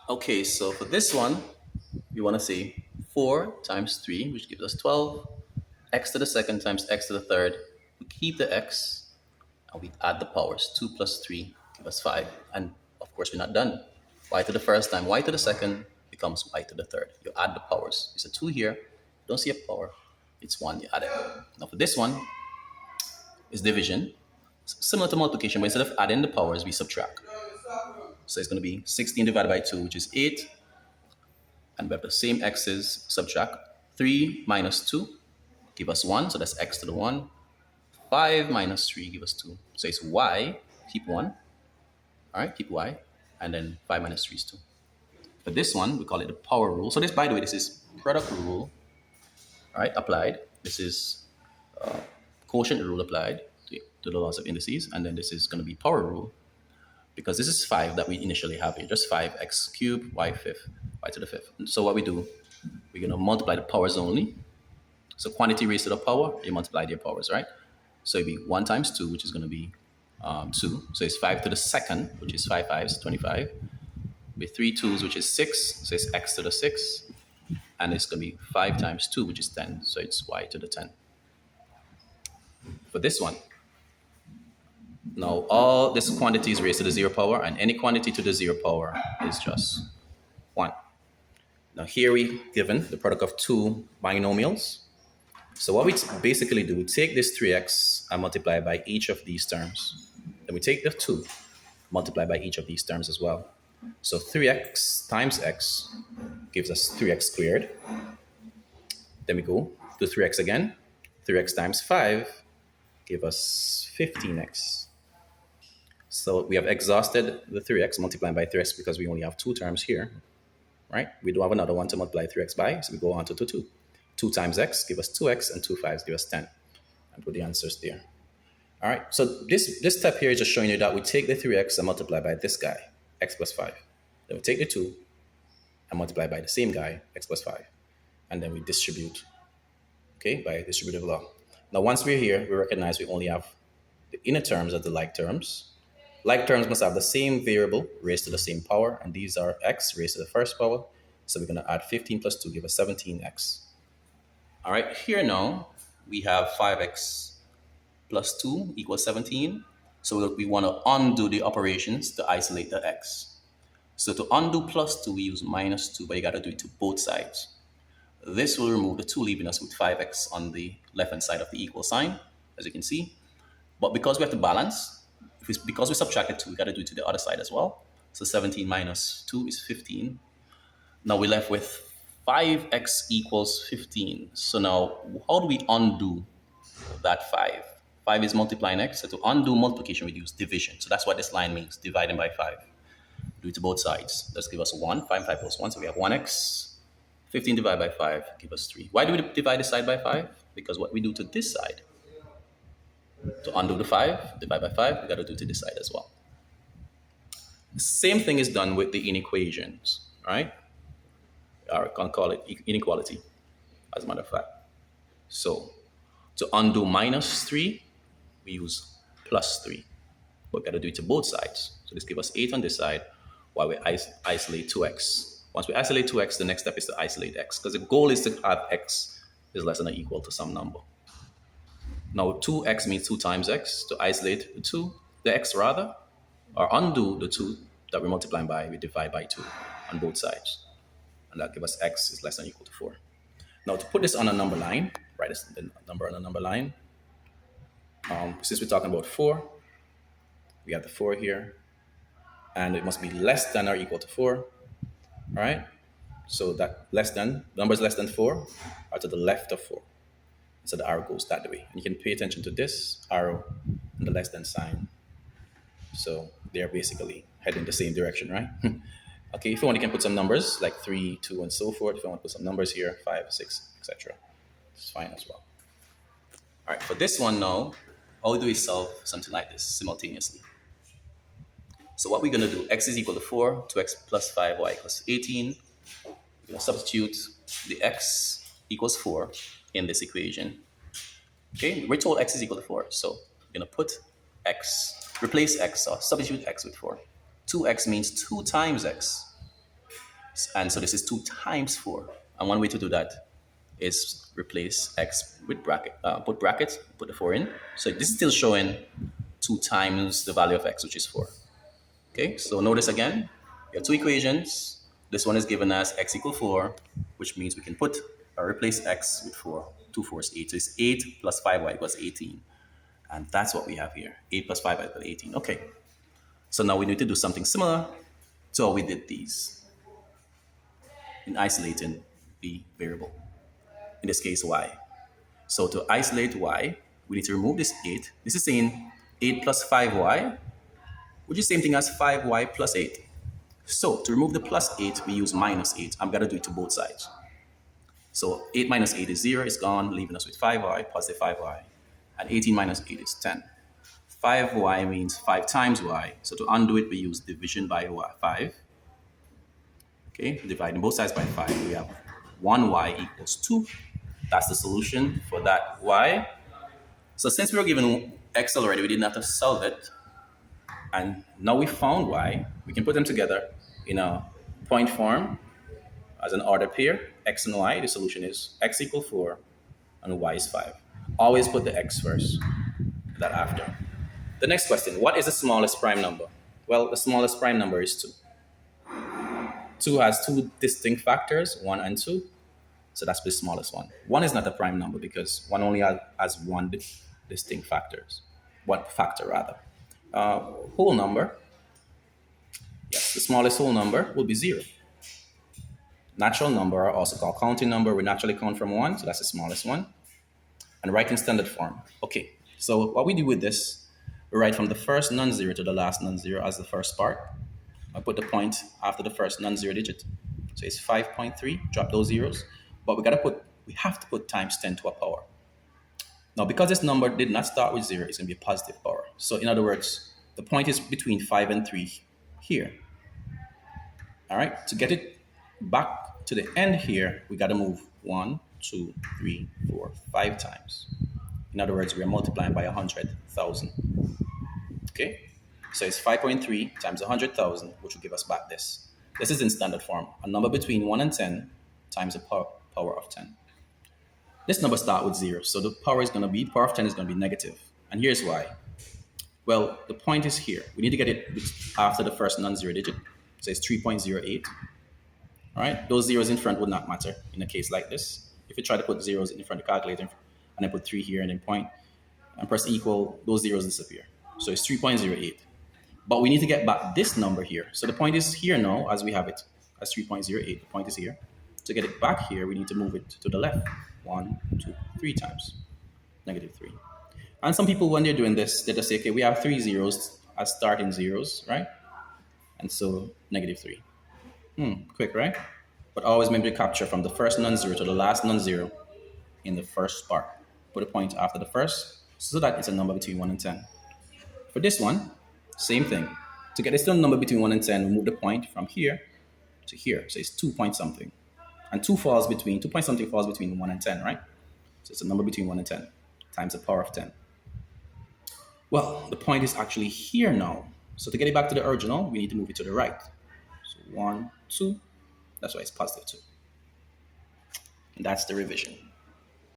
Okay, so for this one, we want to say 4 times 3, which gives us 12, x to the second times x to the third. We keep the x, and we add the powers. 2 plus 3 give us 5. And of course, we're not done. Y to the first time y to the second becomes y to the third. You add the powers. It's a 2 here. Don't see a power. It's 1. You add it. Now for this one, is division. Similar to multiplication, but instead of adding the powers, we subtract. So it's going to be 16 divided by 2, which is 8. And we have the same x's, subtract. 3 minus 2 give us 1, so that's x to the 1. 5 minus 3 give us 2. So it's y, keep 1. All right, keep y. And then 5 minus 3 is 2. For this one, we call it the power rule. So this, by the way, this is product rule, all right, applied. This is quotient rule applied to the laws of indices. And then this is going to be power rule, because this is 5 that we initially have here. Just 5, x cubed, y fifth, y to the fifth. So what we do, we're going to multiply the powers only. So quantity raised to the power, you multiply their powers, right? So it'd be 1 times 2, which is going to be 2. So it's 5 to the second, which is 5 fives, 25. With 3 2's, which is 6. So it's x to the 6. And it's going to be 5 times 2, which is 10. So it's y to the 10. For this one, now all this quantity is raised to the 0 power, and any quantity to the 0 power is just 1. Now here we given the product of two binomials. So what we basically do, we take this 3x and multiply by each of these terms. Then we take the 2, multiply by each of these terms as well. So 3x times x gives us 3x squared. Then we go to 3x again. 3x times 5 give us 15x. So we have exhausted the 3x multiplying by 3x because we only have 2 terms here, right? We don't have another one to multiply 3x by, so we go on to 2. 2 times x give us 2x, and 2 5s give us 10. And put the answers there. All right, so this step here is just showing you that we take the 3x and multiply by this guy, x plus 5. Then we take the 2 and multiply by the same guy, x plus 5. And then we distribute, okay, by distributive law. Now, once we're here, we recognize we only have the inner terms as the like terms. Like terms must have the same variable raised to the same power, and these are x raised to the first power. So we're going to add 15 plus 2, give us 17x. All right, here now we have 5x plus 2 equals 17. So we want to undo the operations to isolate the x. So to undo plus 2, we use minus 2, but you got to do it to both sides. This will remove the 2, leaving us with 5x on the left-hand side of the equal sign, as you can see. But because we have to balance, because we subtracted 2, we got to do it to the other side as well. So 17 minus 2 is 15. Now we're left with 5x equals 15. So now, how do we undo that 5? 5 is multiplying x. So to undo multiplication, we use division. So that's what this line means, dividing by 5. Do it to both sides. Let's give us 1. 5 and 5 plus 1. So we have 1x. 15 divided by 5 give us 3. Why do we divide this side by 5? Because what we do to this side, to undo the 5, divide by 5, we got to do to this side as well. Same thing is done with the inequations, right? Or I can call it inequality, as a matter of fact. So to undo minus 3, we use plus 3. But we got to do it to both sides. So this gives us 8 on this side, while we isolate 2x. Once we isolate 2x, the next step is to isolate x, because the goal is to have x is less than or equal to some number. Now 2x means 2 times x. To isolate the x rather, or undo the 2 that we're multiplying by, we divide by 2 on both sides. And that gives us x is less than or equal to 4. Now to put this on a number line, write this the number on a number line. Since we're talking about 4, we have the 4 here, and it must be less than or equal to 4. All right? So that numbers less than 4 are to the left of 4. So the arrow goes that way. And you can pay attention to this arrow and the less than sign. So they're basically heading the same direction, right? Okay, if you want, you can put some numbers like 3, 2, and so forth. If you want to put some numbers here, 5, 6, etc. It's fine as well. All right, for this one now, how do we solve something like this simultaneously? So what we're going to do, x is equal to 4, 2x plus 5, y equals 18. We're going to substitute the x equals 4 in this equation. Okay, we're told x is equal to 4. So we're going to put x, replace x, or substitute x with 4. 2x means 2 times x. And so this is 2 times 4. And one way to do that is replace x with bracket, put brackets, put the 4 in. So this is still showing 2 times the value of x, which is 4. Okay, so notice again, you have two equations. This one is given as x equal 4, which means we can put or replace x with 4. 2 4 is 8. So it's 8 plus 5y equals 18. And that's what we have here. 8 plus 5y equals 18. Okay, so now we need to do something similar to how we did these in isolating the variable, in this case y. So to isolate y, we need to remove this 8. This is saying 8 plus 5y, which is the same thing as 5y plus 8. So to remove the plus 8, we use minus 8. I'm going to do it to both sides. So 8 minus 8 is 0, it's gone, leaving us with 5y, positive 5y. And 18 minus 8 is 10. 5y means 5 times y. So to undo it, we use division by 5. Okay, dividing both sides by 5, we have 1y equals 2. That's the solution for that y. So since we were given x already, we didn't have to solve it. And now we found y, we can put them together in a point form as an ordered pair, x and y. The solution is x equals 4 and y is 5. Always put the x first, that after. The next question, what is the smallest prime number? Well, the smallest prime number is 2. 2 has two distinct factors, 1 and 2. So that's the smallest one. 1 is not a prime number because 1 only has one distinct factors. One factor rather. Whole number, yes, the smallest whole number will be 0. Natural number, also called counting number, we naturally count from 1, so that's the smallest one. And write in standard form. Okay, so what we do with this, we write from the first non-zero to the last non-zero as the first part. I put the point after the first non-zero digit. So it's 5.3, drop those zeros. But we have to put times 10 to a power. Now, because this number did not start with 0, it's going to be a positive power. So in other words, the point is between 5 and 3 here. All right, to get it back to the end here, we got to move 1, 2, 3, 4, 5 times. In other words, we are multiplying by 100,000. Okay, so it's 5.3 times 100,000, which will give us back this. This is in standard form, a number between 1 and 10 times the power of 10. This number starts with 0, so the power of 10 is going to be negative. And here's why. Well, the point is here. We need to get it after the first non-zero digit. So it's 3.08. All right, those zeros in front would not matter in a case like this. If you try to put zeros in front of the calculator and then put 3 here and then point and press equal, those zeros disappear. So it's 3.08. But we need to get back this number here. So the point is here now, as we have it as 3.08. The point is here. To get it back here, we need to move it to the left. 1, 2, 3 times. Negative 3. And some people, when they're doing this, they just say, okay, we have 3 zeros as starting zeros, right? And so negative 3. Quick, right? But always remember to capture from the first non-zero to the last non-zero in the first part. Put a point after the first so that it's a number between 1 and 10. For this one, same thing. To get this number between 1 and 10, we move the point from here to here. So it's 2 point something. And 2 point something falls between 1 and 10, right? So it's a number between 1 and 10 times the power of 10. Well, the point is actually here now. So to get it back to the original, we need to move it to the right. So 1, 2, that's why it's positive 2. And that's the revision.